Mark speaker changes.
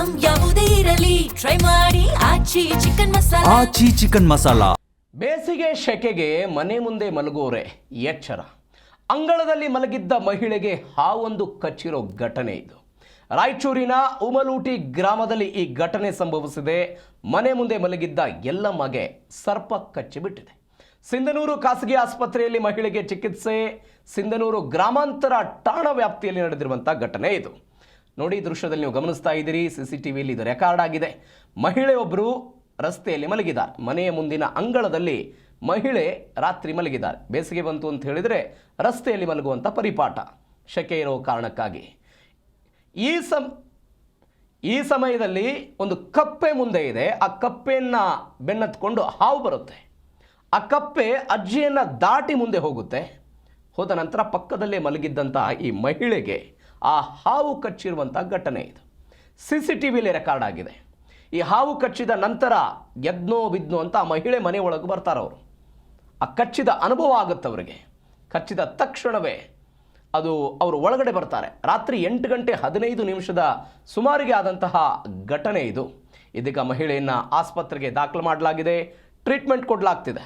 Speaker 1: Item ಯಾವುದೇ ಇರಲಿ try ಮಾಡಿ ಆಚಿ ಚಿಕನ್ ಮಸಾಲಾ.
Speaker 2: ಆಚಿ ಚಿಕನ್ ಮಸಾಲಾ.
Speaker 3: ಬೇಸಿಗೆ ಶೆಕೆಗೆ ಮನೆ ಮುಂದೆ ಮಲಗುವರೆ ಎಚ್ಚರ. ಅಂಗಳದಲ್ಲಿ ಮಲಗಿದ್ದ ಮಹಿಳೆಗೆ ಹಾವೊಂದು ಕಚ್ಚಿರೋ ಘಟನೆ ಇದು. ರಾಯಚೂರಿನ ಉಮಲೂಟಿ ಗ್ರಾಮದಲ್ಲಿ ಈ ಘಟನೆ ಸಂಭವಿಸಿದೆ. ಮನೆ ಮುಂದೆ ಮಲಗಿದ್ದ ಎಲ್ಲಮ್ಮಗೆ ಸರ್ಪ ಕಚ್ಚಿಬಿಟ್ಟಿದೆ. ಸಿಂಧನೂರು ಖಾಸಗಿ ಆಸ್ಪತ್ರೆಯಲ್ಲಿ ಮಹಿಳೆಗೆ ಚಿಕಿತ್ಸೆ. ಸಿಂಧನೂರು ಗ್ರಾಮಾಂತರ ಠಾಣಾ ವ್ಯಾಪ್ತಿಯಲ್ಲಿ ನಡೆದಿರುವಂಥ ಘಟನೆ ಇದು. ನೋಡಿ, ದೃಶ್ಯದಲ್ಲಿ ನೀವು ಗಮನಿಸ್ತಾ ಇದ್ದೀರಿ. CCTVಯಲ್ಲಿ ಇದು ರೆಕಾರ್ಡ್ ಆಗಿದೆ. ಮಹಿಳೆಯೊಬ್ಬರು ರಸ್ತೆಯಲ್ಲಿ ಮಲಗಿದ್ದಾರೆ. ಮನೆಯ ಮುಂದಿನ ಅಂಗಳದಲ್ಲಿ ಮಹಿಳೆ ರಾತ್ರಿ ಮಲಗಿದ್ದಾರೆ. ಬೇಸಿಗೆ ಬಂತು ಅಂತ ಹೇಳಿದರೆ ರಸ್ತೆಯಲ್ಲಿ ಮಲಗುವಂಥ ಪರಿಪಾಠ, ಶೆಕೆ ಇರೋ ಕಾರಣಕ್ಕಾಗಿ. ಈ ಸಮಯದಲ್ಲಿ ಒಂದು ಕಪ್ಪೆ ಮುಂದೆ ಇದೆ. ಆ ಕಪ್ಪೆಯನ್ನು ಬೆನ್ನತ್ಕೊಂಡು ಹಾವು ಬರುತ್ತೆ. ಆ ಕಪ್ಪೆ ಅಜ್ಜಿಯನ್ನು ದಾಟಿ ಮುಂದೆ ಹೋಗುತ್ತೆ. ಹೋದ ನಂತರ ಪಕ್ಕದಲ್ಲೇ ಮಲಗಿದ್ದಂತಹ ಈ ಮಹಿಳೆಗೆ ಆ ಹಾವು ಕಚ್ಚಿರುವಂಥ ಘಟನೆ ಇದು. CCTVಯಲ್ಲಿ ರೆಕಾರ್ಡ್ ಆಗಿದೆ. ಈ ಹಾವು ಕಚ್ಚಿದ ನಂತರ ಎದ್ನೋ ಬಿದ್ನೋ ಅಂತ ಆ ಮಹಿಳೆ ಮನೆ ಒಳಗೆ ಬರ್ತಾರವರು. ಆ ಕಚ್ಚಿದ ಅನುಭವ ಆಗುತ್ತೆ ಅವರಿಗೆ. ಕಚ್ಚಿದ ತಕ್ಷಣವೇ ಅವರು ಒಳಗಡೆ ಬರ್ತಾರೆ. ರಾತ್ರಿ 8:15 ಸುಮಾರಿಗೆ ಆದಂತಹ ಘಟನೆ ಇದು. ಇದೀಗ ಮಹಿಳೆಯನ್ನು ಆಸ್ಪತ್ರೆಗೆ ದಾಖಲು ಮಾಡಲಾಗಿದೆ. ಟ್ರೀಟ್ಮೆಂಟ್ ಕೊಡಲಾಗ್ತಿದೆ.